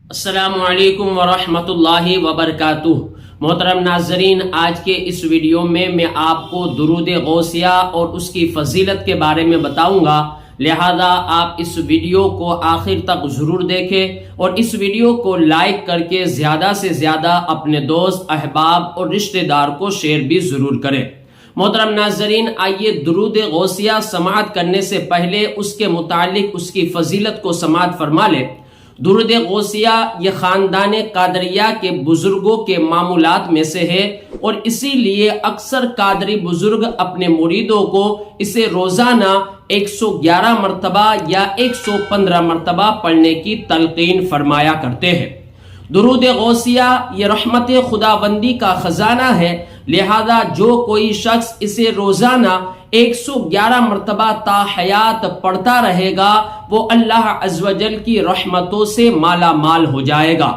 السلام علیکم ورحمۃ اللہ وبرکاتہ۔ محترم ناظرین، آج کے اس ویڈیو میں آپ کو درود غوثیہ اور اس کی فضیلت کے بارے میں بتاؤں گا، لہذا آپ اس ویڈیو کو آخر تک ضرور دیکھیں اور اس ویڈیو کو لائک کر کے زیادہ سے زیادہ اپنے دوست، احباب اور رشتہ دار کو شیئر بھی ضرور کریں۔ محترم ناظرین، آئیے درود غوثیہ سماعت کرنے سے پہلے اس کے متعلق اس کی فضیلت کو سماعت فرما لیں۔ درود غوثیہ یہ خاندان قادریہ کے بزرگوں کے معمولات میں سے ہے اور اسی لیے اکثر قادری بزرگ اپنے مریدوں کو اسے روزانہ 111 مرتبہ یا 115 مرتبہ پڑھنے کی تلقین فرمایا کرتے ہیں۔ درود غوثیہ یہ رحمت خداوندی کا خزانہ ہے، لہذا جو کوئی شخص اسے روزانہ 111 مرتبہ تا حیات پڑھتا رہے گا وہ اللہ عز و جل کی رحمتوں سے مالا مال ہو جائے گا۔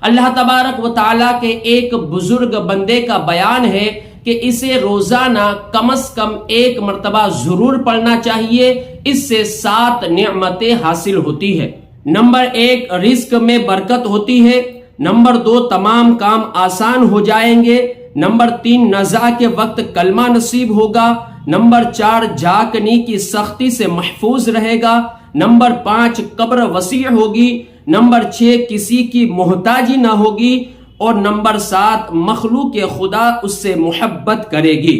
اللہ تبارک و تعالیٰ کے ایک بزرگ بندے کا بیان ہے کہ اسے روزانہ کم از کم 1 مرتبہ ضرور پڑھنا چاہیے، اس سے 7 نعمتیں حاصل ہوتی ہے۔ نمبر 1، رزق میں برکت ہوتی ہے۔ نمبر 2، تمام کام آسان ہو جائیں گے۔ نمبر 3، نزع کے وقت کلمہ نصیب ہوگا۔ نمبر 4، جھاکنی کی سختی سے محفوظ رہے گا۔ نمبر 5، قبر وسیع ہوگی۔ نمبر 6، کسی کی محتاجی نہ ہوگی۔ اور نمبر 7، مخلوق خدا اس سے محبت کرے گی۔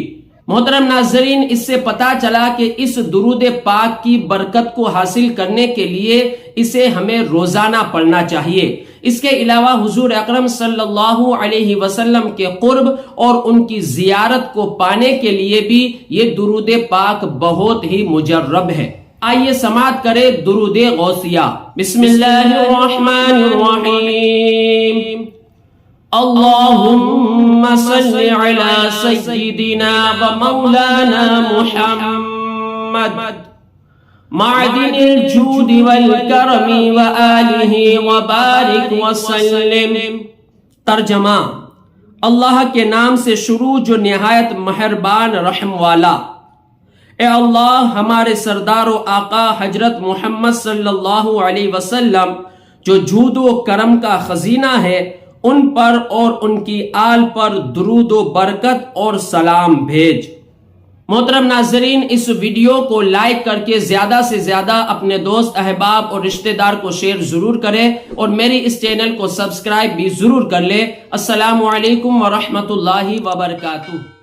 محترم ناظرین، اس سے پتا چلا کہ اس درود پاک کی برکت کو حاصل کرنے کے لیے اسے ہمیں روزانہ پڑھنا چاہیے۔ اس کے علاوہ حضور اکرم صلی اللہ علیہ وسلم کے قرب اور ان کی زیارت کو پانے کے لیے بھی یہ درود پاک بہت ہی مجرب ہے۔ آئیے سماعت کریں درود غوثیہ۔ بسم اللہ الرحمن الرحیم۔ اللہم صل علی سیدنا و مولانا محمد معدن الجود والکرم وآلہ وبارک وسلم۔ ترجمہ: اللہ کے نام سے شروع جو نہایت مہربان رحم والا۔ اے اللہ، ہمارے سردار و آقا حضرت محمد صلی اللہ علیہ وسلم جو جود و کرم کا خزینہ ہے، ان پر اور ان کی آل پر درود و برکت اور سلام بھیج۔ محترم ناظرین، اس ویڈیو کو لائک کر کے زیادہ سے زیادہ اپنے دوست، احباب اور رشتہ دار کو شیئر ضرور کریں اور میری اس چینل کو سبسکرائب بھی ضرور کر لیں۔ السلام علیکم ورحمۃ اللہ وبرکاتہ۔